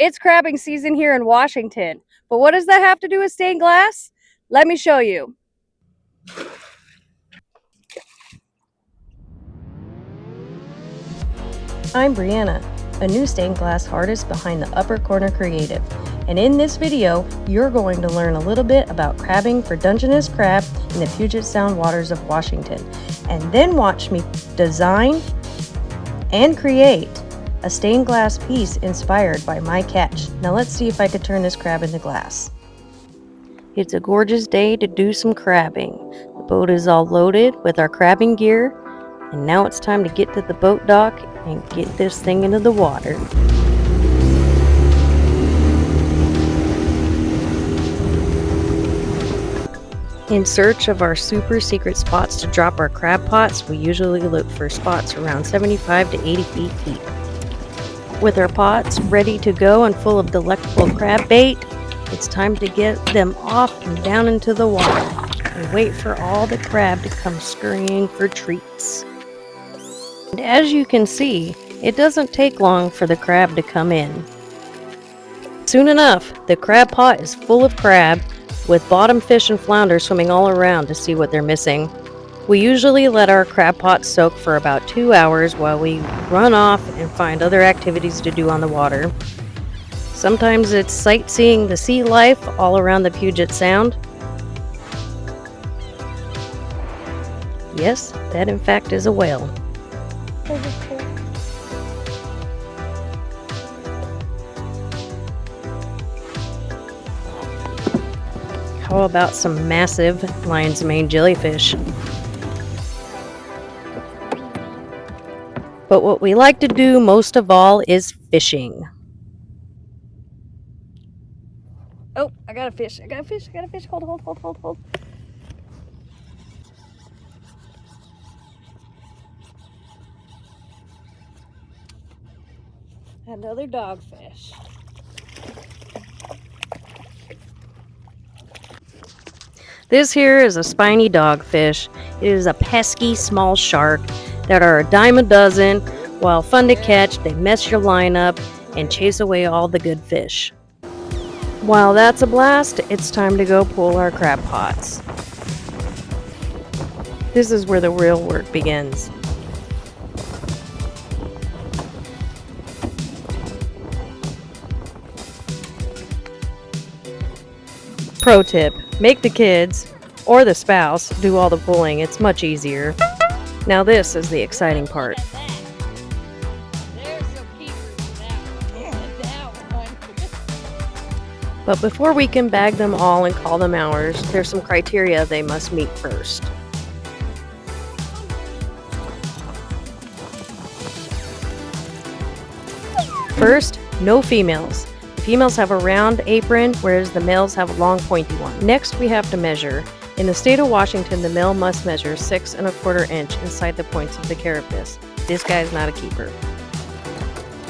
It's crabbing season here in Washington. But what does that have to do with stained glass? Let me show you. I'm Brianna, a new stained glass artist behind the Upper Corner Creative. And in this video, you're going to learn a little bit about crabbing for Dungeness crab in the Puget Sound waters of Washington. And then watch me design and create a stained glass piece inspired by my catch. Now let's see if I could turn this crab into glass. It's a gorgeous day to do some crabbing. The boat is all loaded with our crabbing gear, and now it's time to get to the boat dock and get this thing into the water. In search of our super secret spots to drop our crab pots, we usually look for spots around 75 to 80 feet deep. With our pots ready to go and full of delectable crab bait, it's time to get them off and down into the water and wait for all the crab to come scurrying for treats. And as you can see, it doesn't take long for the crab to come in. Soon enough, the crab pot is full of crab, with bottom fish and flounder swimming all around to see what they're missing. We usually let our crab pots soak for about 2 hours while we run off and find other activities to do on the water. Sometimes it's sightseeing the sea life all around the Puget Sound. Yes, that in fact is a whale. How about some massive lion's mane jellyfish? But what we like to do most of all is fishing. Oh, I got a fish. Hold. Another dogfish. This here is a spiny dogfish. It is a pesky small shark that are a dime a dozen. While fun to catch, they mess your line up and chase away all the good fish. While that's a blast, it's time to go pull our crab pots. This is where the real work begins. Pro tip, make the kids or the spouse do all the pulling. It's much easier. Now this is the exciting part. But before we can bag them all and call them ours, there's some criteria they must meet first. First, no females. Females have a round apron, whereas the males have a long pointy one. Next, we have to measure. In the state of Washington, the male must measure 6 1/4 inch inside the points of the carapace. This guy's not a keeper.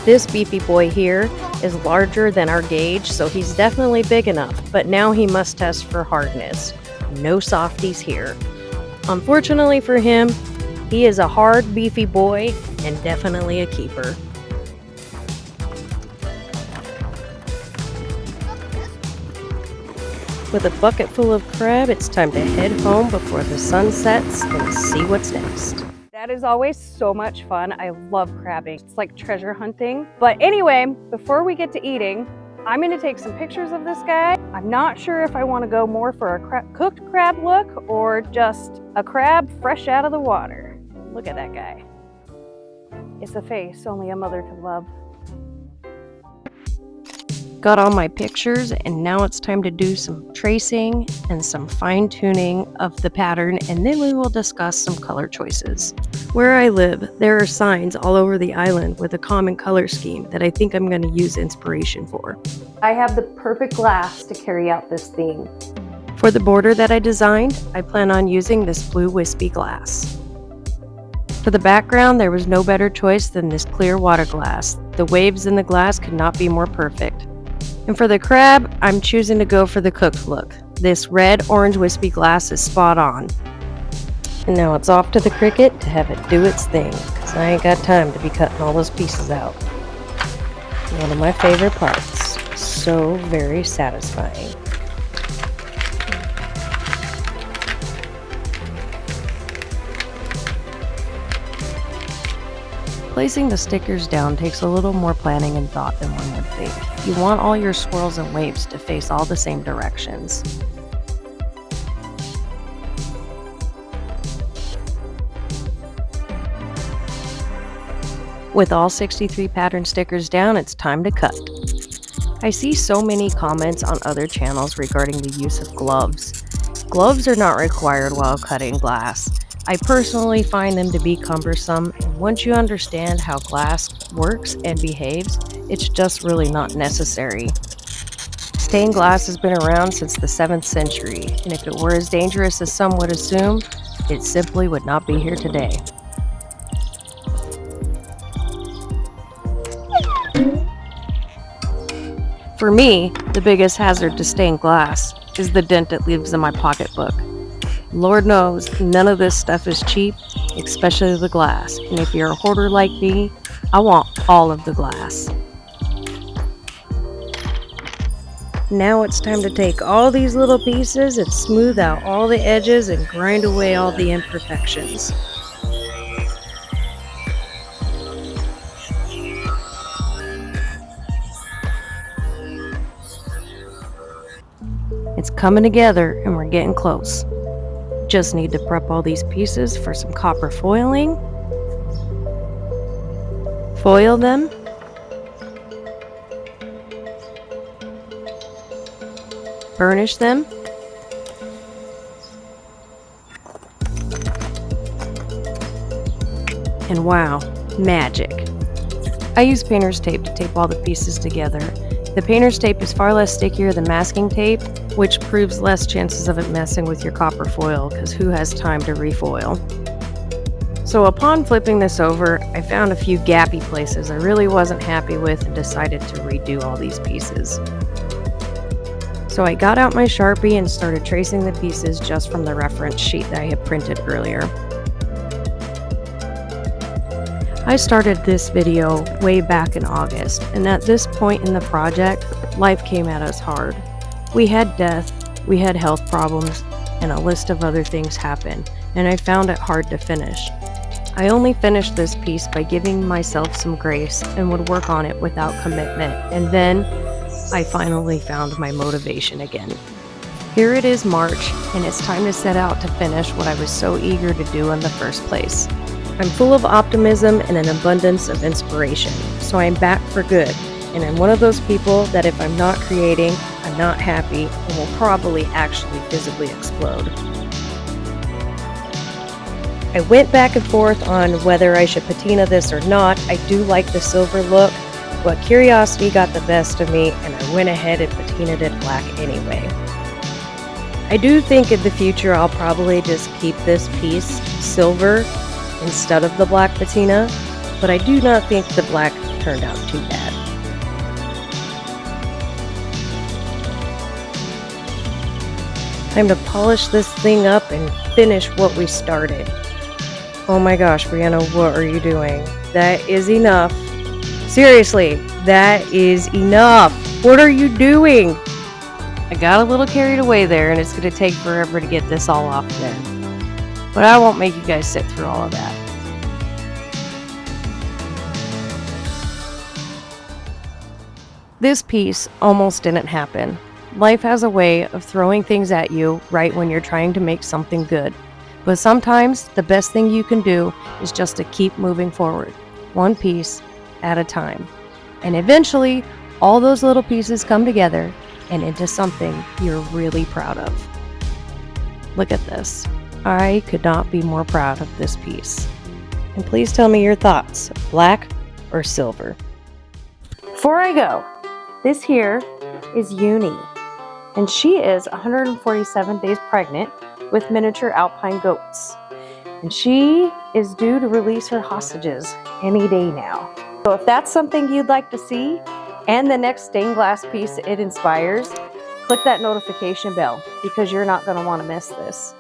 This beefy boy here is larger than our gauge, so he's definitely big enough, but now he must test for hardness. No softies here. Unfortunately for him, he is a hard, beefy boy and definitely a keeper. With a bucket full of crab, it's time to head home before the sun sets and see what's next. That is always so much fun. I love crabbing. It's like treasure hunting. But anyway, before we get to eating, I'm going to take some pictures of this guy. I'm not sure if I want to go more for a cooked crab look or just a crab fresh out of the water. Look at that guy. It's a face only a mother could love. Got all my pictures, and now it's time to do some tracing and some fine-tuning of the pattern, and then we will discuss some color choices. Where I live, there are signs all over the island with a common color scheme that I think I'm going to use inspiration for. I have the perfect glass to carry out this theme. For the border that I designed, I plan on using this blue wispy glass. For the background, there was no better choice than this clear water glass. The waves in the glass could not be more perfect. And for the crab, I'm choosing to go for the cooked look. This red-orange wispy glass is spot on. And now it's off to the cricket to have it do its thing, because I ain't got time to be cutting all those pieces out. One of my favorite parts. so very satisfying. Placing the stickers down takes a little more planning and thought than one would think. You want all your swirls and waves to face all the same directions. With all 63 pattern stickers down, it's time to cut. I see so many comments on other channels regarding the use of gloves. Gloves are not required while cutting glass. I personally find them to be cumbersome, and once you understand how glass works and behaves, it's just really not necessary. Stained glass has been around since the 7th century, and if it were as dangerous as some would assume, it simply would not be here today. For me, the biggest hazard to stained glass is the dent it leaves in my pocketbook. Lord knows, none of this stuff is cheap, especially the glass, and if you're a hoarder like me, I want all of the glass. Now it's time to take all these little pieces and smooth out all the edges and grind away all the imperfections. It's coming together and we're getting close. Just need to prep all these pieces for some copper foiling. Foil them. Burnish them. And wow, magic. I use painter's tape to tape all the pieces together. The painter's tape is far less stickier than masking tape, which proves less chances of it messing with your copper foil, because who has time to refoil? So upon flipping this over, I found a few gappy places I really wasn't happy with and decided to redo all these pieces. So I got out my Sharpie and started tracing the pieces just from the reference sheet that I had printed earlier. I started this video way back in August, and at this point in the project, life came at us hard. We had death, we had health problems, and a list of other things happened, and I found it hard to finish. I only finished this piece by giving myself some grace and would work on it without commitment, and then I finally found my motivation again. Here it is March, and it's time to set out to finish what I was so eager to do in the first place. I'm full of optimism and an abundance of inspiration, so I'm back for good, and I'm one of those people that if I'm not creating, I'm not happy and will probably actually physically explode. I went back and forth on whether I should patina this or not. I do like the silver look, but curiosity got the best of me and I went ahead and patinaed it black anyway. I do think in the future I'll probably just keep this piece silver instead of the black patina, but I do not think the black turned out too bad. Time to polish this thing up and finish what we started. Oh my gosh, Brianna, what are you doing? That is enough. Seriously, that is enough. What are you doing? I got a little carried away there, and it's going to take forever to get this all off there. But I won't make you guys sit through all of that. This piece almost didn't happen. Life has a way of throwing things at you right when you're trying to make something good. But sometimes the best thing you can do is just to keep moving forward, one piece at a time. And eventually, all those little pieces come together and into something you're really proud of. Look at this. I could not be more proud of this piece. And please tell me your thoughts, black or silver. Before I go, this here is Uni, and she is 147 days pregnant with miniature alpine goats. And she is due to release her hostages any day now. So if that's something you'd like to see, and the next stained glass piece it inspires, click that notification bell because you're not going to want to miss this.